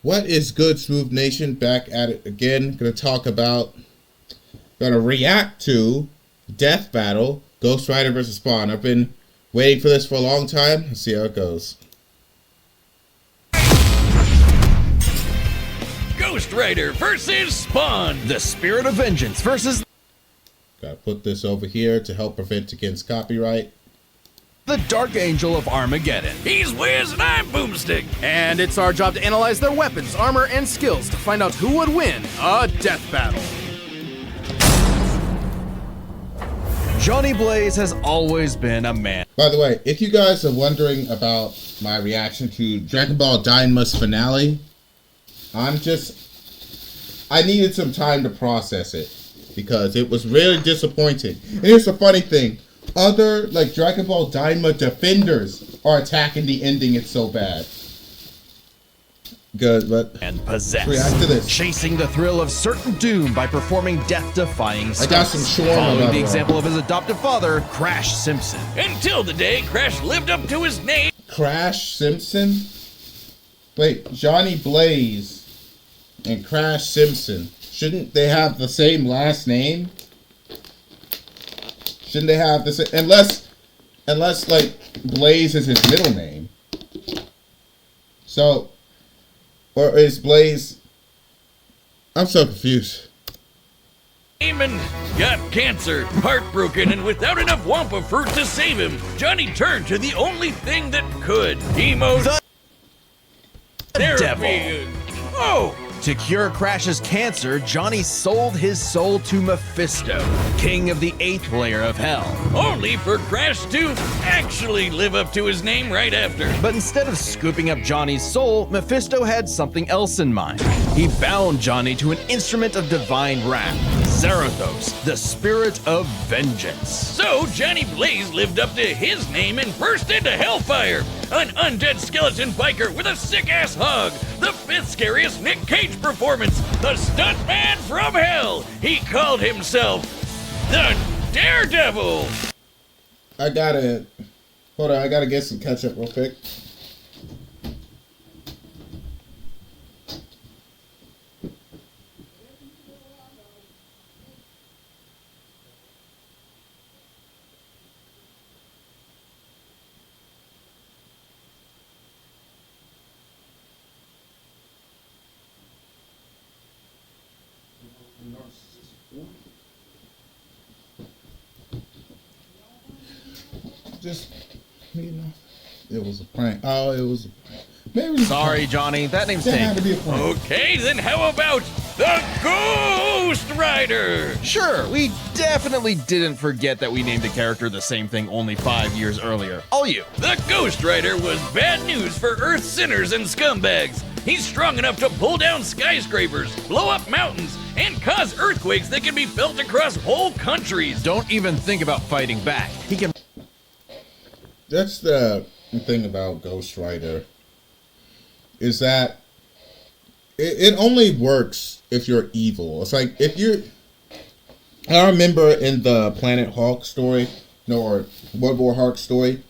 What is good, Smooth Nation? Back at it again. Gonna react to Death Battle, Ghost Rider vs. Spawn. I've been waiting for this for a long time. Let's see how it goes. Ghost Rider vs. Spawn. The Spirit of Vengeance versus Gotta put this over here to help prevent against copyright. the Dark Angel of Armageddon. He's Wiz and I'm Boomstick. And it's our job to analyze their weapons, armor, and skills to find out who would win a death battle. Johnny Blaze has always been a man. By the way, if you guys are wondering about my reaction to Dragon Ball Daima finale, I needed some time to process it because it was really disappointing. And here's the funny thing. Other, like, Dragon Ball Daima defenders are attacking the ending. It's so bad. Good, but And possessed, react to this. chasing the thrill of certain doom by performing death-defying stunts. I got some shawarma, by following the the way. example of his adoptive father, Crash Simpson. Until the day Crash lived up to his name. Crash Simpson? Wait, Johnny Blaze and Crash Simpson. Shouldn't they have the same last name? Shouldn't they have the same? Unless like Blaze is his middle name. So, or is Blaze? I'm so confused. And got cancer, heartbroken, and without enough Wampa fruit to save him, Johnny turned to the only thing that could. The Therapy. devil. Oh! To cure Crash's cancer, Johnny sold his soul to Mephisto, king of the 8th layer of hell. Only for Crash to actually live up to his name right after. But instead of scooping up Johnny's soul, Mephisto had something else in mind. He bound Johnny to an instrument of divine wrath, Zarathos, the Spirit of Vengeance. So Johnny Blaze lived up to his name and burst into hellfire. An undead skeleton biker with a sick-ass hog. The 5th scariest Nick Cage performance. The stuntman from hell. He called himself the Daredevil. I gotta get some ketchup real quick. Just, you know, it was a prank. Oh, it was a prank. Maybe it was a Sorry, prank. Johnny, that name's That had to taken. be a prank. Okay, then how about the Ghost Rider? Sure, we definitely didn't forget that we named a character the same thing only 5 years earlier. All you. The Ghost Rider was bad news for Earth's sinners and scumbags. He's strong enough to pull down skyscrapers, blow up mountains, and cause earthquakes that can be felt across whole countries. Don't even think about fighting back. He can That's the thing about Ghost Rider, is that it only works if you're evil. It's like if you're. I remember in the Planet Hulk story, or World War Hulk story,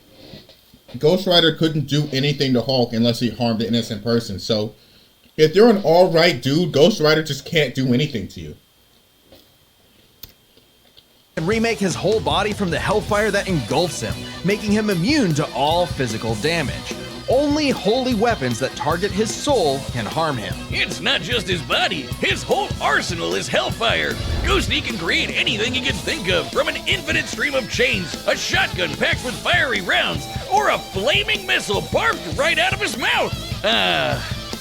Ghost Rider couldn't do anything to Hulk unless he harmed an innocent person. So, if you're an alright dude, Ghost Rider just can't do anything to you. remake his whole body from the hellfire that engulfs him, making him immune to all physical damage. Only holy weapons that target his soul can harm him. It's not just his body, his whole arsenal is hellfire. Ghosty can create anything he can think of, from an infinite stream of chains, a shotgun packed with fiery rounds, or a flaming missile barfed right out of his mouth.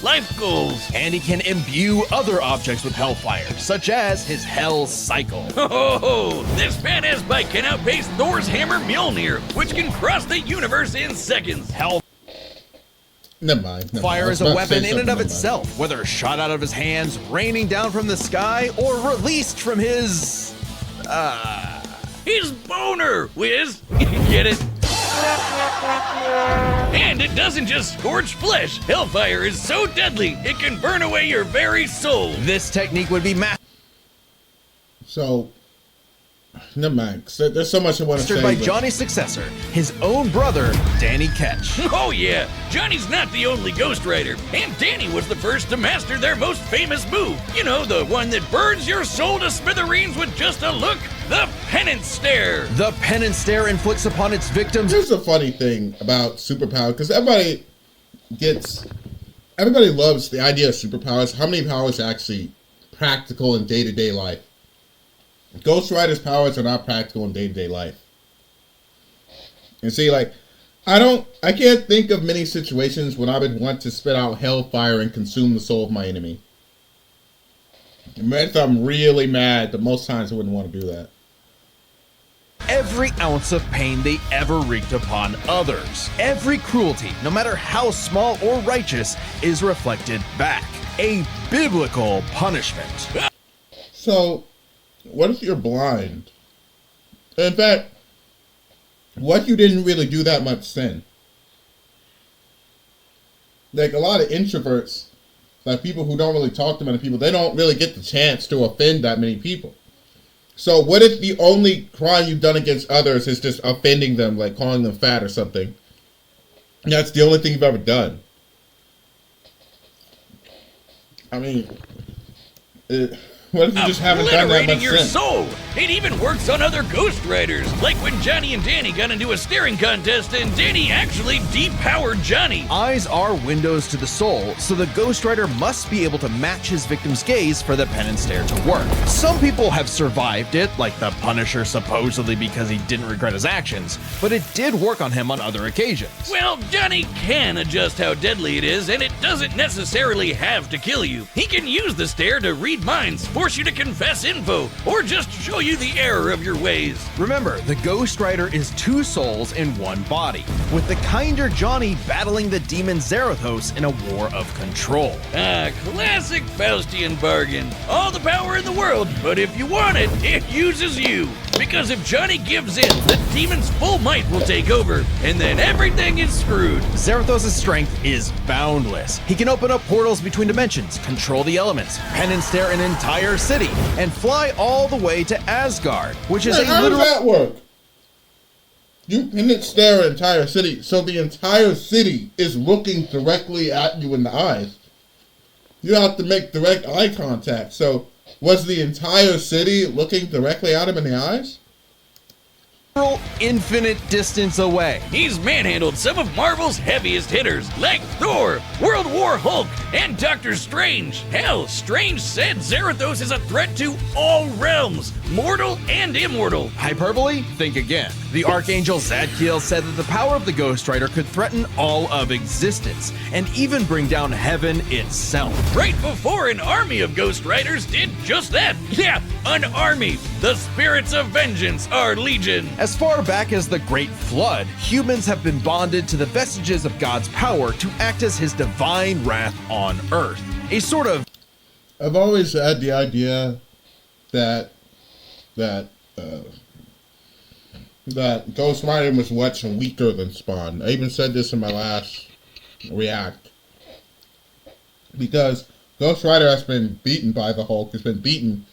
Life goals. And he can imbue other objects with hellfire, such as his Hell Cycle. Oh, this badass bike can outpace Thor's hammer Mjolnir, which can cross the universe in seconds. Never mind. Fire is a weapon in and of itself, whether shot out of his hands, raining down from the sky, or released from his... His boner, Wiz. Get it? And it doesn't just scorch flesh. Hellfire is so deadly, it can burn away your very soul. This technique would be So, Never mind. 'Cause there's so much I want to say. Mastered by but- Johnny's successor, his own brother, Danny Ketch. Oh yeah, Johnny's not the only Ghost Rider, and Danny was the first to master their most famous move. You know, the one that burns your soul to smithereens with just a look, the Penance Stare. The penance stare inflicts upon its victims Here's the funny thing about superpower, because everybody loves the idea of superpowers. How many powers are actually practical in day-to-day life? Ghost Rider's powers are not practical in day-to-day life. And see, like, I can't think of many situations when I would want to spit out hellfire and consume the soul of my enemy. And if I'm really mad, but most times I wouldn't want to do that. every ounce of pain they ever wreaked upon others. Every cruelty, no matter how small or righteous, is reflected back. A biblical punishment. So, what if you're blind? In fact, what if you didn't really do that much sin? Like a lot of introverts, like people who don't really talk to many people, they don't really get the chance to offend that many people. So what if the only crime you've done against others is just offending them, like calling them fat or something? And that's the only thing you've ever done. I mean, what if you just haven't done that Obliterating much your sin? soul. It even works on other Ghost Riders, like when Johnny and Danny got into a staring contest and Danny actually depowered Johnny. Eyes are windows to the soul, so the Ghost Rider must be able to match his victim's gaze for the penance stare to work. Some people have survived it, like the Punisher supposedly because he didn't regret his actions, but it did work on him on other occasions. Well, Johnny can adjust how deadly it is, and it doesn't necessarily have to kill you. He can use the stare to read minds, force you to confess info, or just show you the error of your ways. Remember, the Ghost Rider is two souls in one body, with the kinder Johnny battling the demon Zarathos in a war of control. Ah, classic Faustian bargain. All the power in the world, but if you want it, it uses you. Because if Johnny gives in, the demon's full might will take over, and then everything is screwed. Zarathos' strength is boundless. He can open up portals between dimensions, control the elements, penance stare an entire city, and fly all the way to Asgard, which is Wait, a how literal... does that work? You didn't stare an entire city, so the entire city is looking directly at you in the eyes. You have to make direct eye contact. So, was the entire city looking directly at him in the eyes? infinite distance away. He's manhandled some of Marvel's heaviest hitters, like Thor, World War Hulk, and Doctor Strange. Hell, Strange said Zarathos is a threat to all realms, mortal and immortal. Hyperbole? Think again. The Archangel Zadkiel said that the power of the Ghost Rider could threaten all of existence, and even bring down heaven itself. Right before an army of Ghost Riders did just that. Yeah, an army. The spirits of vengeance are legion. As far back as the Great Flood, humans have been bonded to the vestiges of God's power to act as his divine wrath on Earth. A sort of I've always had the idea that Ghost Rider was much weaker than Spawn. I even said this in my last React. Because Ghost Rider has been beaten by the Hulk, has been beaten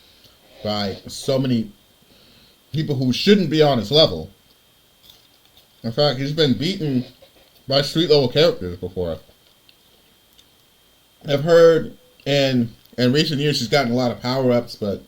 by so many people who shouldn't be on his level. In fact, he's been beaten by street level characters before. I've heard in recent years he's gotten a lot of power ups, but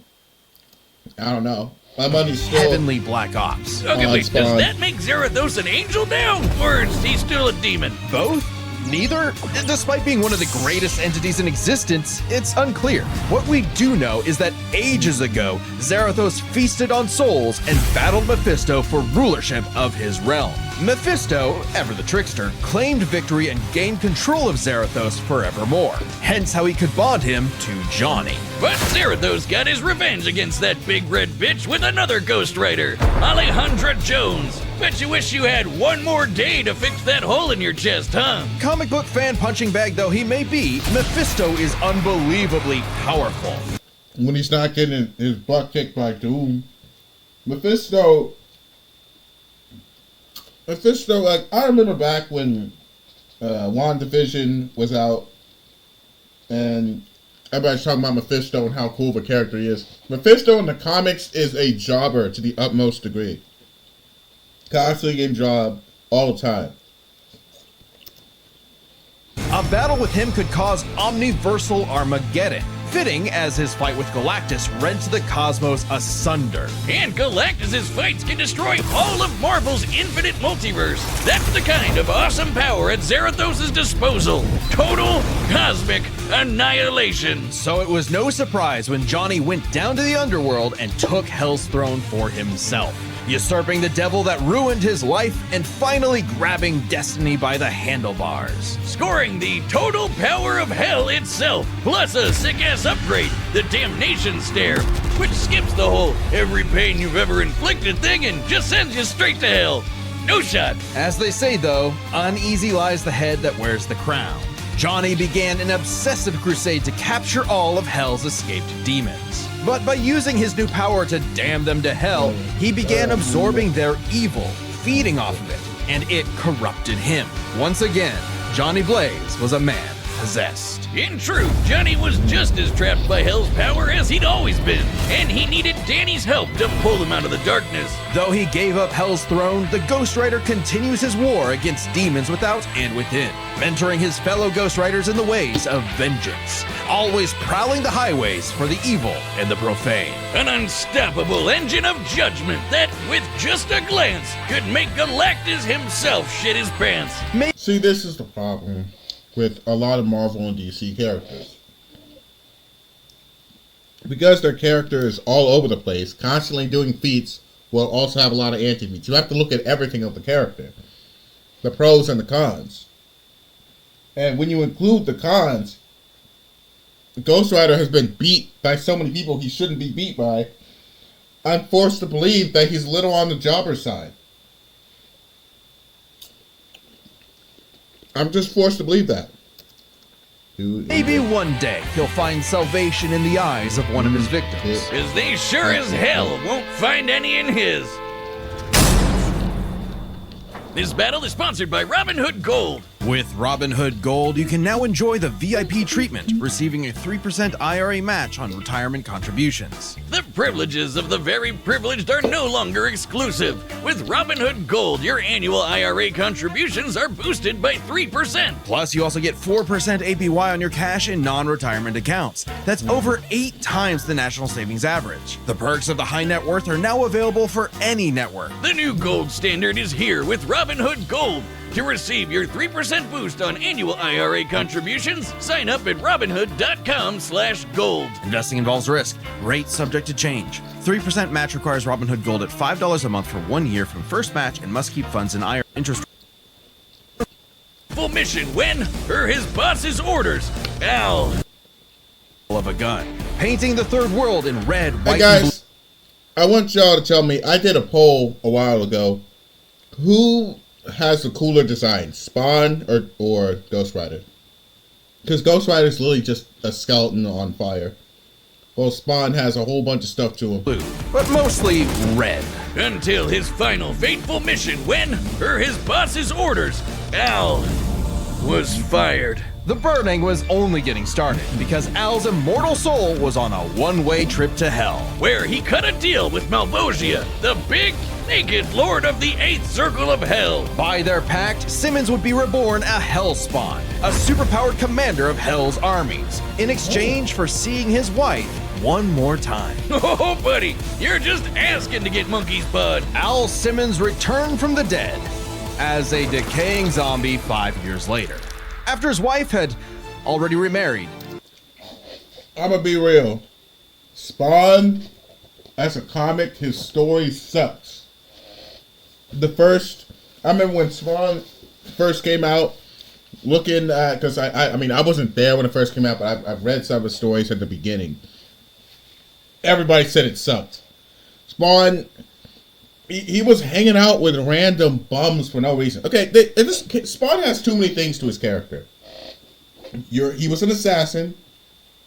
I don't know. My money's still heavenly black ops. Okay, Oh, wait, it's does fine. that make Zarathos an angel now? Or is he still a demon? Both? Neither? Despite being one of the greatest entities in existence, it's unclear. What we do know is that ages ago, Zarathos feasted on souls and battled Mephisto for rulership of his realm. Mephisto, ever the trickster, claimed victory and gained control of Zarathos forevermore. Hence how he could bond him to Johnny. But Zarathos got his revenge against that big red bitch with another Ghost Rider, Alejandra Jones. Bet you wish you had one more day to fix that hole in your chest, huh? Comic book fan punching bag though he may be, Mephisto is unbelievably powerful. when he's not getting his butt kicked by Doom. Mephisto, like, I remember back when WandaVision was out, and everybody's talking about Mephisto and how cool of a character he is. Mephisto in the comics is a jobber to the utmost degree. Constantly getting job all the time. A battle with him could cause omniversal Armageddon, fitting as his fight with Galactus rent the cosmos asunder. And Galactus' fights can destroy all of Marvel's infinite multiverse. That's the kind of awesome power at Zarathos' disposal. Total cosmic annihilation. So it was no surprise when Johnny went down to the underworld and took Hell's throne for himself, usurping the devil that ruined his life and finally grabbing destiny by the handlebars. Scoring the total power of hell itself, plus a sick-ass upgrade, the Damnation Stare, which skips the whole every pain you've ever inflicted thing and just sends you straight to hell. No shot. As they say though, uneasy lies the head that wears the crown. Johnny began an obsessive crusade to capture all of Hell's escaped demons. But by using his new power to damn them to hell, he began absorbing their evil, feeding off of it, and it corrupted him. Once again, Johnny Blaze was a man possessed. In truth, Johnny was just as trapped by Hell's power as he'd always been, and he needed Danny's help to pull him out of the darkness. Though he gave up Hell's throne, the Ghost Rider continues his war against demons without and within, mentoring his fellow Ghost Riders in the ways of vengeance, always prowling the highways for the evil and the profane. An unstoppable engine of judgment that, with just a glance, could make Galactus himself shit his pants. See, this is the problem with a lot of Marvel and DC characters. Because their character is all over the place, constantly doing feats, will also have a lot of anti-feats. You have to look at everything of the character. The pros and the cons. And when you include the cons, Ghost Rider has been beat by so many people he shouldn't be beat by. I'm forced to believe that he's a little on the jobber side. I'm just forced to believe that. Maybe one day he'll find salvation in the eyes of one of his victims. As they sure as hell won't find any in his. This battle is sponsored by Robin Hood Gold. With Robinhood Gold, you can now enjoy the VIP treatment, receiving a 3% IRA match on retirement contributions. The privileges of the very privileged are no longer exclusive. With Robinhood Gold, your annual IRA contributions are boosted by 3%. Plus, you also get 4% APY on your cash in non-retirement accounts. That's over 8 times the national savings average. The perks of the high net worth are now available for any network. The new gold standard is here with Robinhood Gold. To receive your 3% boost on annual IRA contributions, sign up at Robinhood.com/gold. Investing involves risk. Rates subject to change. 3% match requires Robinhood Gold at $5 a month for 1 year from first match and must keep funds in IRA interest. Full mission when, per his boss's orders, Al. Of a gun. Painting the third world in red, white, Hey guys, I want y'all to tell me, I did a poll a while ago. Who has the cooler design, Spawn or Ghost Rider? Because Ghost Rider is literally just a skeleton on fire. Well, Spawn has a whole bunch of stuff to him. blue, but mostly red. Until his final fateful mission when, per his boss's orders, Al was fired. The burning was only getting started because Al's immortal soul was on a one-way trip to hell. Where he cut a deal with Malvosia, the big, naked lord of the 8th Circle of Hell. By their pact, Simmons would be reborn a Hellspawn, a superpowered commander of Hell's armies, in exchange for seeing his wife one more time. Oh, buddy, you're just asking to get monkey's bud. Al Simmons returned from the dead as a decaying zombie 5 years later, after his wife had already remarried. I'm gonna be real. Spawn, as a comic, his story sucks. I remember when Spawn first came out, looking at, because I mean, I wasn't there when it first came out, but I've read some of the stories at the beginning. Everybody said it sucked. Spawn, he was hanging out with random bums for no reason. Okay, Spawn has too many things to his character. He was an assassin,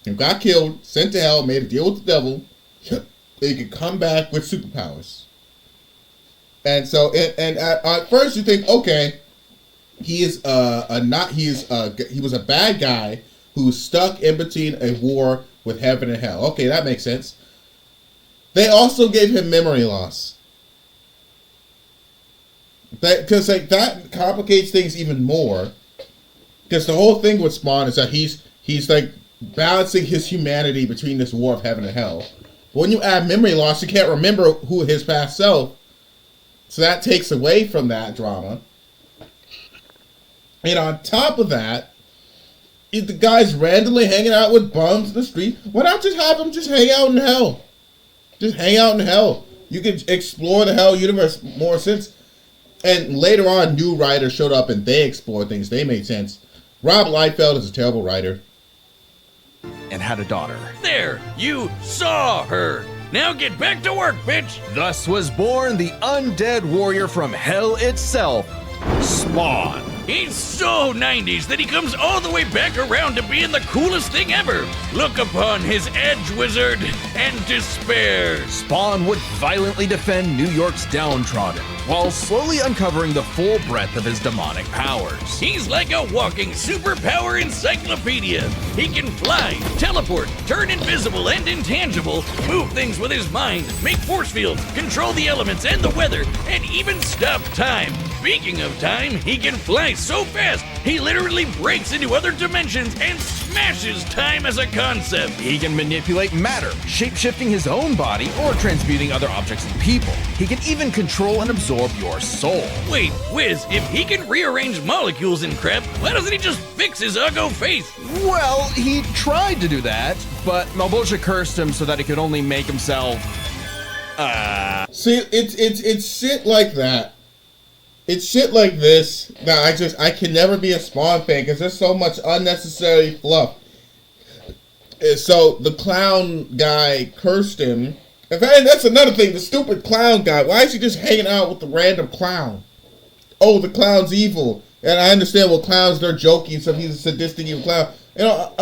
and got killed, sent to hell, made a deal with the devil, so he could come back with superpowers. And so, and at first you think, okay, he was a bad guy who's stuck in between a war with heaven and hell. Okay, that makes sense. They also gave him memory loss. Because that complicates things even more. Because the whole thing with Spawn is that he's like balancing his humanity between this war of heaven and hell. But when you add memory loss, you can't remember who his past self. So that takes away from that drama. And on top of that, if the guy's randomly hanging out with bums in the street, why not just have him just hang out in hell? Just hang out in hell. You could explore the hell universe more sense. And later on, new writers showed up and they explored things. They made sense. Rob Liefeld is a terrible writer. And had a daughter. There, you saw her. Now get back to work, bitch. Thus was born the undead warrior from hell itself, Spawn. He's so 90s that he comes all the way back around to being the coolest thing ever. Look upon his edge, wizard, and despair. Spawn would violently defend New York's downtrodden, while slowly uncovering the full breadth of his demonic powers. He's like a walking superpower encyclopedia. He can fly, teleport, turn invisible and intangible, move things with his mind, make force fields, control the elements and the weather, and even stop time. Speaking of time, he can fly so fast, he literally breaks into other dimensions and smashes time as a concept. He can manipulate matter, shape-shifting his own body or transmuting other objects and people. He can even control and absorb your soul. Wait, Wiz, if he can rearrange molecules and crap, why doesn't he just fix his uggo face? Well, he tried to do that, but Malebolgia cursed him so that he could only make himself... See, it's shit like that. It's shit like this that I can never be a Spawn fan because there's so much unnecessary fluff. So the clown guy cursed him. And that's another thing, the stupid clown guy. Why is he just hanging out with the random clown? Oh, the clown's evil. And I understand, well, clowns, they're joking, so he's a sadistic evil clown. You know,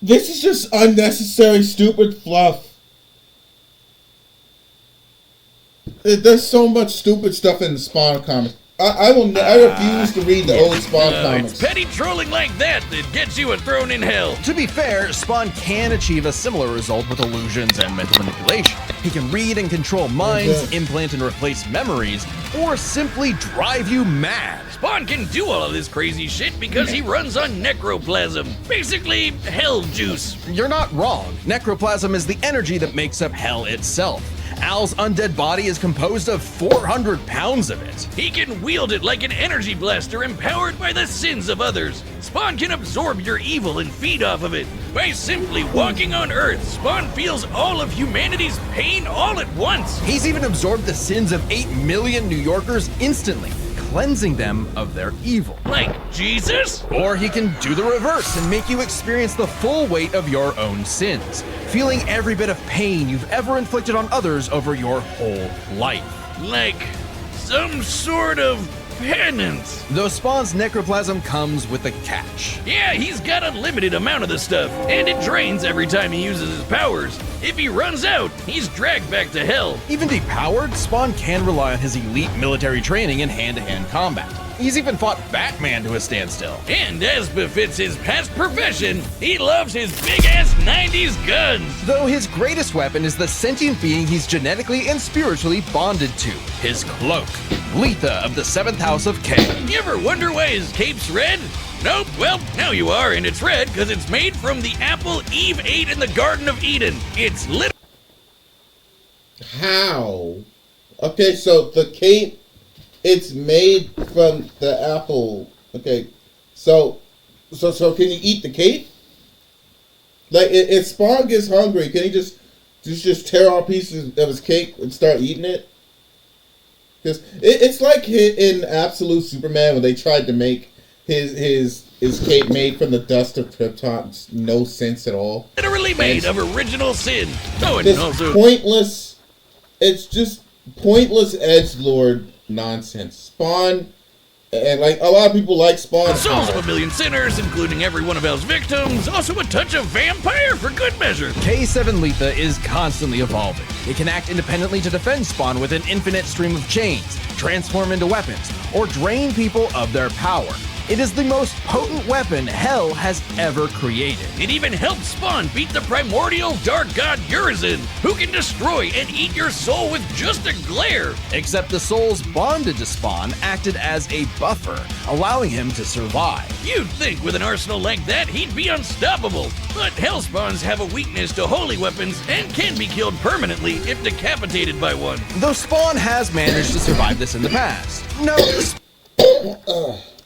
this is just unnecessary, stupid fluff. There's so much stupid stuff in the Spawn comics. I refuse to read the old Spawn comics. It's petty trolling like that gets you a throne in hell. To be fair, Spawn can achieve a similar result with illusions and mental manipulation. He can read and control minds, implant and replace memories, or simply drive you mad. Spawn can do all of this crazy shit because he runs on necroplasm. Basically, hell juice. You're not wrong. Necroplasm is the energy that makes up hell itself. Al's undead body is composed of 400 pounds of it. He can wield it like an energy blaster empowered by the sins of others. Spawn can absorb your evil and feed off of it. By simply walking on Earth, Spawn feels all of humanity's pain all at once. He's even absorbed the sins of 8 million New Yorkers instantly, cleansing them of their evil. Like Jesus? Or he can do the reverse and make you experience the full weight of your own sins, feeling every bit of pain you've ever inflicted on others over your whole life. Like some sort of penance. Though Spawn's necroplasm comes with a catch. Yeah, he's got a limited amount of the stuff, and it drains every time he uses his powers. If he runs out, he's dragged back to hell. Even depowered, Spawn can rely on his elite military training in hand-to-hand combat. He's even fought Batman to a standstill. And as befits his past profession, he loves his big-ass 90s guns. Though his greatest weapon is the sentient being he's genetically and spiritually bonded to, his cloak. Letha of the 7th House of K. You ever wonder why his cape's red? Nope, well, now you are, and it's red because it's made from the apple Eve ate in the Garden of Eden. It's lit. How? Okay, so the cape, it's made from the apple. Okay, so can you eat the cape? Like, if Spawn gets hungry, can he just tear off pieces of his cake and start eating it? Because it's like in Absolute Superman when they tried to make his cape made from the dust of Krypton. It's no sense at all. Literally made of original sin. Oh, and It's also pointless. It's just pointless edgelord nonsense. Spawn, and like a lot of people like Spawn. souls of a million sinners, including every one of Hell's victims. Also a touch of vampire for good measure. K7 Letha is constantly evolving. It can act independently to defend Spawn with an infinite stream of chains, transform into weapons, or drain people of their power. It is the most potent weapon Hell has ever created. It even helped Spawn beat the primordial dark god Urizen, who can destroy and eat your soul with just a glare. Except the souls bonded to Spawn acted as a buffer, allowing him to survive. You'd think with an arsenal like that, he'd be unstoppable. But Hellspawns have a weakness to holy weapons and can be killed permanently if decapitated by one. Though Spawn has managed to survive this in the past. No,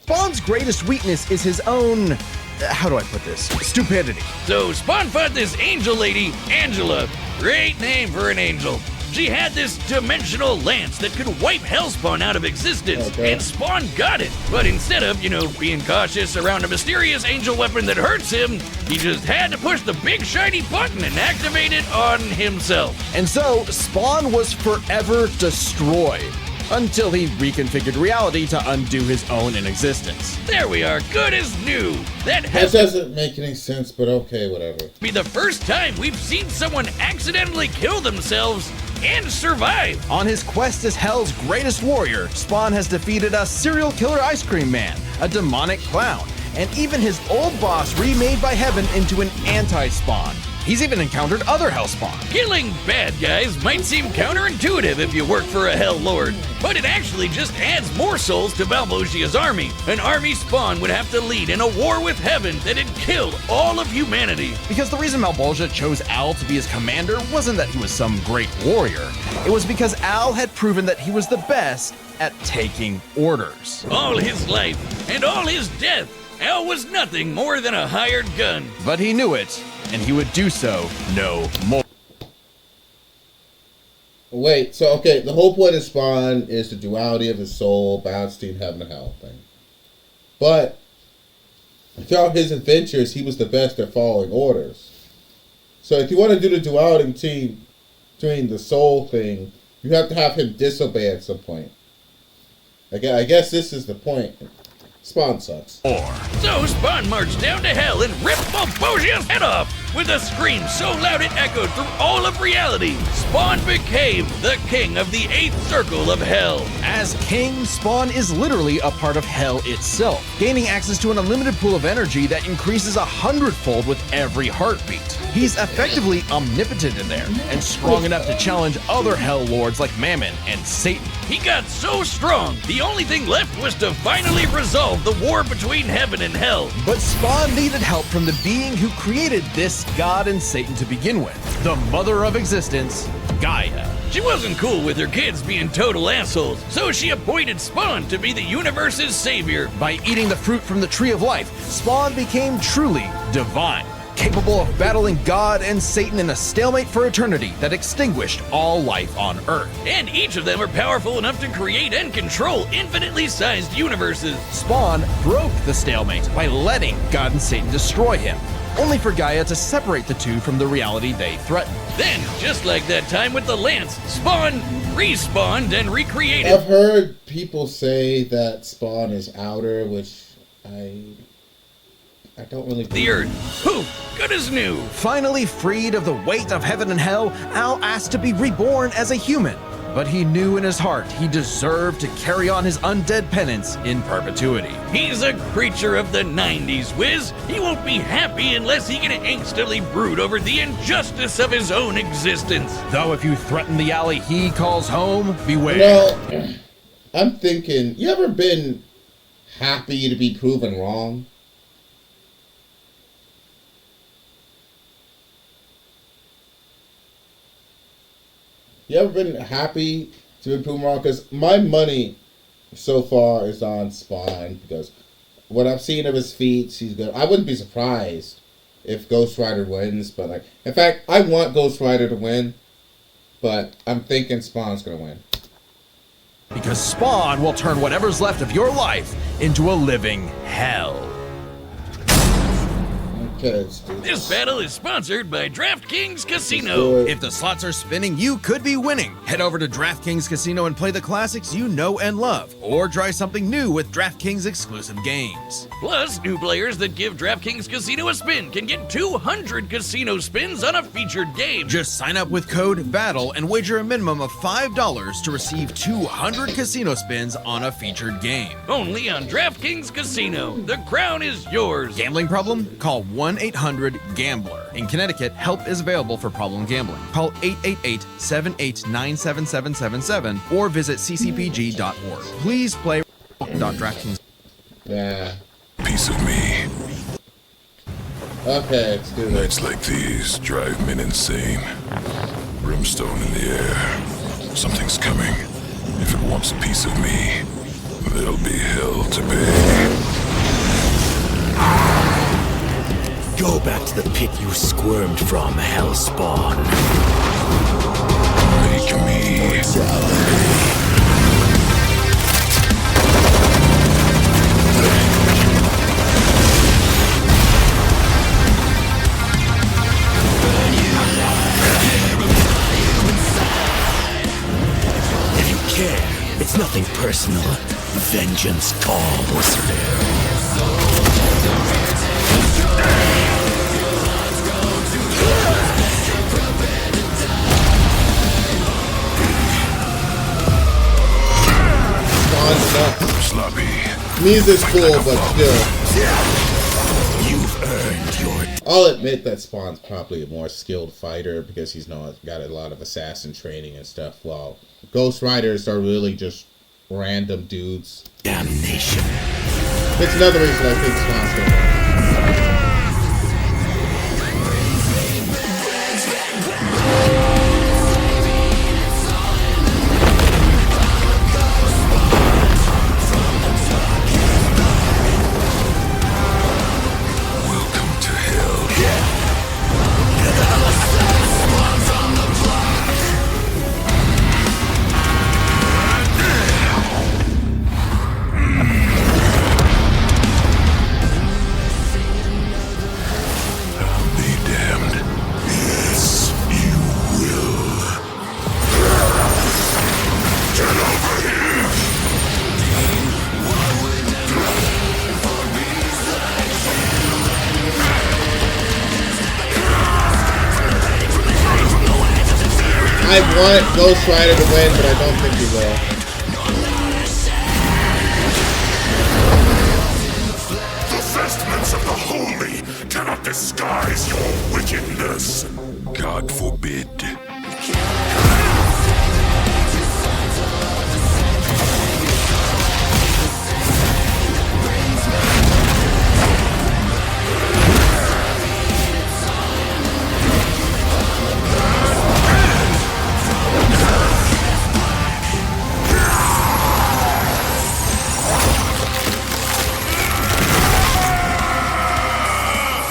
Spawn's greatest weakness is his own, how do I put this, stupidity. So Spawn fought this angel lady, Angela. Great name for an angel. She had this dimensional lance that could wipe Hellspawn out of existence, and Spawn got it. But instead of, being cautious around a mysterious angel weapon that hurts him, he just had to push the big shiny button and activate it on himself. And so, Spawn was forever destroyed, until he reconfigured reality to undo his own inexistence. There we are, good as new. That doesn't make any sense, but okay, whatever. Be the first time we've seen someone accidentally kill themselves and survive. On his quest as Hell's greatest warrior, Spawn has defeated a serial killer ice cream man, a demonic clown, and even his old boss remade by Heaven into an anti-Spawn. He's even encountered other Hellspawn. Killing bad guys might seem counterintuitive if you work for a Hell Lord, but it actually just adds more souls to Malvosia's army. An army Spawn would have to lead in a war with Heaven that'd kill all of humanity. Because the reason Malbolgia chose Al to be his commander wasn't that he was some great warrior. It was because Al had proven that he was the best at taking orders. All his life and all his death, Al was nothing more than a hired gun. But he knew it, and he would do so no more. Wait, so okay, the whole point of Spawn is the duality of his soul, balanced between heaven and hell thing. But throughout his adventures, he was the best at following orders. So if you want to do the duality between the soul thing, you have to have him disobey at some point. I guess this is the point. Spawn sucks. So Spawn marched down to Hell and ripped Malvosia's head off with a scream so loud it echoed through all of reality. Spawn became the king of the 8th circle of Hell. As king, Spawn is literally a part of Hell itself, gaining access to an unlimited pool of energy that increases 100-fold with every heartbeat. He's effectively omnipotent in there, and strong enough to challenge other Hell Lords like Mammon and Satan. He got so strong, the only thing left was to finally resolve the war between Heaven and Hell. But Spawn needed help from the being who created this god and Satan to begin with, the mother of existence, Gaia. She wasn't cool with her kids being total assholes, so she appointed Spawn to be the universe's savior. By eating the fruit from the Tree of Life, Spawn became truly divine, capable of battling God and Satan in a stalemate for eternity that extinguished all life on Earth. And each of them are powerful enough to create and control infinitely sized universes. Spawn broke the stalemate by letting God and Satan destroy him, only for Gaia to separate the two from the reality they threatened. Then, just like that time with the Lance, Spawn respawned and recreated. I've heard people say that Spawn is outer, which I don't really believe. The Earth. Poof, good as new. Finally freed of the weight of heaven and hell, Al asked to be reborn as a human. But he knew in his heart he deserved to carry on his undead penance in perpetuity. He's a creature of the 90s, Wiz. He won't be happy unless he can angstily brood over the injustice of his own existence. Though if you threaten the alley he calls home, beware. Well, I'm thinking, you ever been happy to be proven wrong? You ever been happy to be proven wrong? Because my money so far is on Spawn, because what I've seen of his feats, he's good. I wouldn't be surprised if Ghost Rider wins, but in fact, I want Ghost Rider to win, but I'm thinking Spawn's gonna win. Because Spawn will turn whatever's left of your life into a living hell. Okay, let's do This battle is sponsored by DraftKings Casino. do it. If the slots are spinning, you could be winning. Head over to DraftKings Casino and play the classics you know and love, or try something new with DraftKings exclusive games. Plus, new players that give DraftKings Casino a spin can get 200 casino spins on a featured game. Just sign up with code BATTLE and wager a minimum of $5 to receive 200 casino spins on a featured game. Only on DraftKings Casino. The crown is yours. Gambling problem? Call 1-800-GAMBLER. In Connecticut, help is available for problem gambling. Call 888-789-7777 or visit ccpg.org. Please play .DraftKings. Yeah. Piece of me. Okay, let's do this. Nights like these drive men insane. Brimstone in the air. Something's coming. If it wants a piece of me, there'll be hell to pay. Go back to the pit you squirmed from, Hellspawn. Make me. If you care, it's nothing personal. Vengeance calls. Sloppy. Music's cool, but still. You've earned your I'll admit that Spawn's probably a more skilled fighter because he's got a lot of assassin training and stuff, while Ghost Riders are really just random dudes. damnation. It's another reason I think Spawn's gonna win. Welcome to hell. I'll be damned. Yes, you will. Get over here! I want Ghost Rider to win, but I don't think he will. The vestments of the holy cannot disguise your wickedness. God forbid.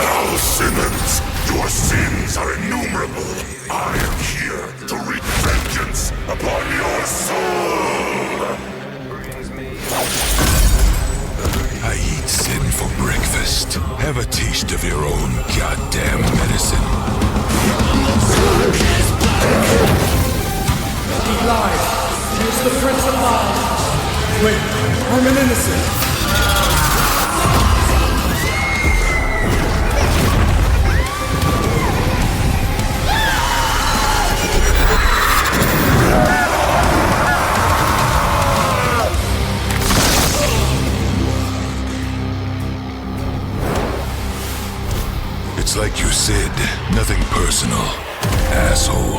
Al Simmons, your sins are innumerable. I am here to wreak vengeance upon your soul. I eat sin for breakfast. Have a taste of your own goddamn medicine. He lied. He is the Prince of Lies. Wait, I'm an innocent. It's like you said, nothing personal, asshole.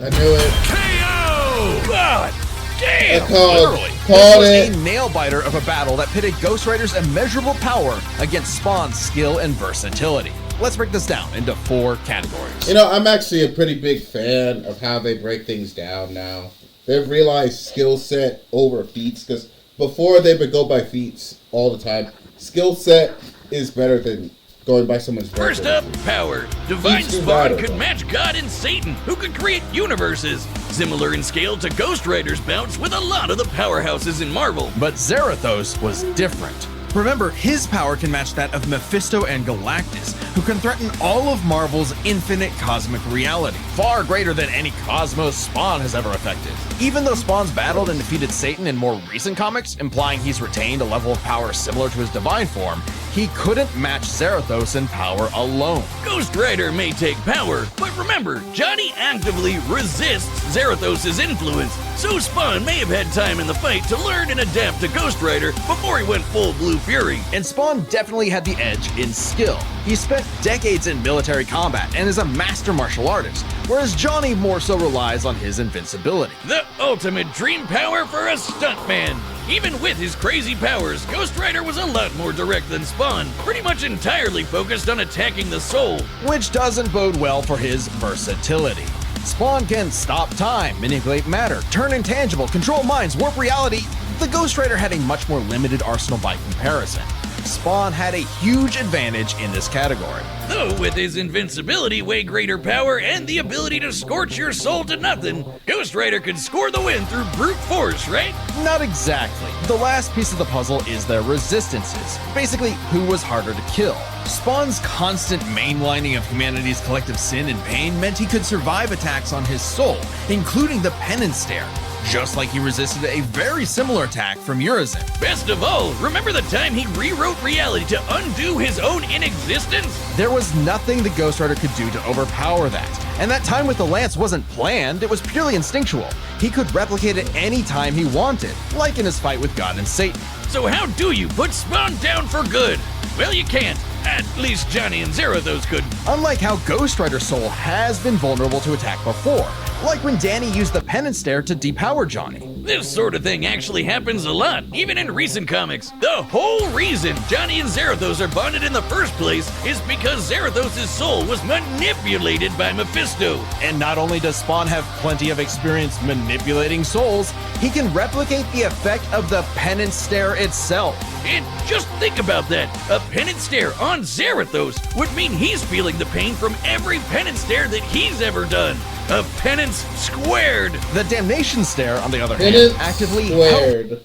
I knew it. KO! God damn! I called This was it. a nail-biter of a battle that pitted Ghost Rider's immeasurable power against Spawn's skill and versatility. Let's break this down into 4 categories. You know, I'm actually a pretty big fan of how they break things down now. They've realized skill set over feats, because before they would go by feats all the time. Skill set is better than going by someone's First record. up, power. Divine Each do Spawn better. could match God and Satan, who could create universes. Similar in scale to Ghost Rider's bouts with a lot of the powerhouses in Marvel. But Zarathos was different. Remember, his power can match that of Mephisto and Galactus, who can threaten all of Marvel's infinite cosmic reality, far greater than any cosmos Spawn has ever affected. Even though Spawn's battled and defeated Satan in more recent comics, implying he's retained a level of power similar to his divine form, he couldn't match Zarathos in power alone. Ghost Rider may take power, but remember, Johnny actively resists Zarathos' influence, so Spawn may have had time in the fight to learn and adapt to Ghost Rider before he went full Blue Fury. And Spawn definitely had the edge in skill. He spent decades in military combat and is a master martial artist, whereas Johnny more so relies on his invincibility. The ultimate dream power for a stuntman. Even with his crazy powers, Ghost Rider was a lot more direct than Spawn, pretty much entirely focused on attacking the soul. Which doesn't bode well for his versatility. Spawn can stop time, manipulate matter, turn intangible, control minds, warp reality. The Ghost Rider had a much more limited arsenal by comparison. Spawn had a huge advantage in this category. Though with his invincibility, way greater power, and the ability to scorch your soul to nothing, Ghost Rider could score the win through brute force, right? Not exactly. The last piece of the puzzle is their resistances. Basically, who was harder to kill. Spawn's constant mainlining of humanity's collective sin and pain meant he could survive attacks on his soul, including the Penance Stare, just like he resisted a very similar attack from Urizen. Best of all, remember the time he rewrote reality to undo his own inexistence? There was nothing the Ghost Rider could do to overpower that. And that time with the Lance wasn't planned, it was purely instinctual. He could replicate it any time he wanted, like in his fight with God and Satan. So how do you put Spawn down for good? Well, you can't. At least Johnny and Zarathos couldn't. Unlike how Ghost Rider's soul has been vulnerable to attack before, like when Danny used the Penance Stare to depower Johnny. This sort of thing actually happens a lot, even in recent comics. The whole reason Johnny and Zarathos are bonded in the first place is because Zarathos' soul was manipulated by Mephisto. And not only does Spawn have plenty of experience manipulating souls, he can replicate the effect of the Penance Stare itself. And just think about that. A Penance Stare on Zarathos would mean he's feeling the pain from every Penance Stare that he's ever done. A penance squared. The Damnation Stare, on the other Penance hand, actively squared.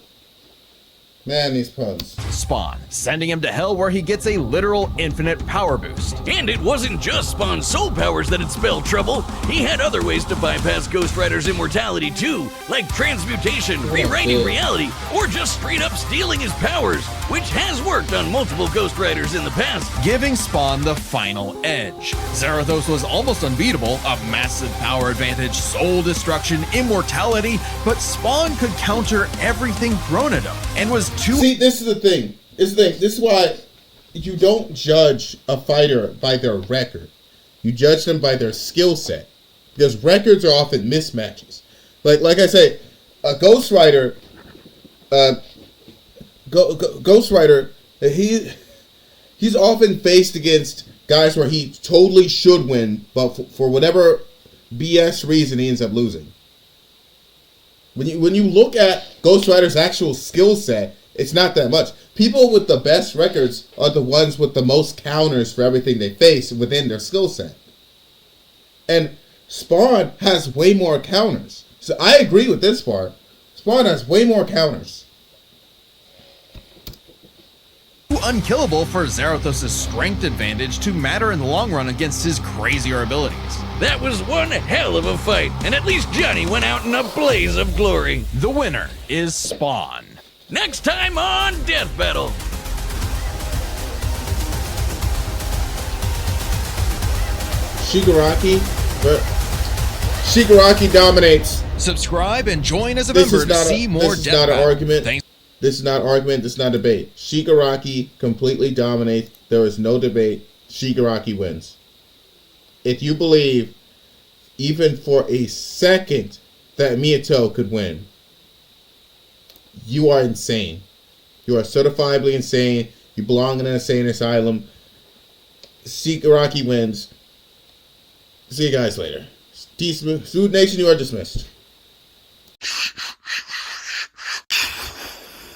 Man, these puns. Spawn, sending him to hell where he gets a literal infinite power boost. And it wasn't just Spawn's soul powers that had spelled trouble. He had other ways to bypass Ghost Rider's immortality too, like transmutation, rewriting reality, or just straight up stealing his powers, which has worked on multiple Ghost Riders in the past. Giving Spawn the final edge. Zarathos was almost unbeatable, a massive power advantage, soul destruction, immortality, but Spawn could counter everything thrown at him, and was too... See, this is the thing. This is why you don't judge a fighter by their record. You judge them by their skill set. Because records are often mismatches. Like I say, a Ghost Rider... Ghost Rider, he's often faced against guys where he totally should win, but for whatever BS reason, he ends up losing. When you look at Ghost Rider's actual skill set, it's not that much. People with the best records are the ones with the most counters for everything they face within their skill set. And Spawn has way more counters. So I agree with this part. Spawn has way more counters. Unkillable for Zarathos' strength advantage to matter in the long run against his crazier abilities. That was one hell of a fight, and at least Johnny went out in a blaze of glory. The winner is Spawn. Next time on Death Battle. Shigaraki dominates. Subscribe and join as a member to see more This is Death not an Battle. argument. Thanks. This is not argument. This is not debate. Shigaraki completely dominates. There is no debate. Shigaraki wins. If you believe, even for a second, that Miyato could win, you are insane. You are certifiably insane. You belong in an insane asylum. Shigaraki wins. See you guys later. Smooth Nation, you are dismissed.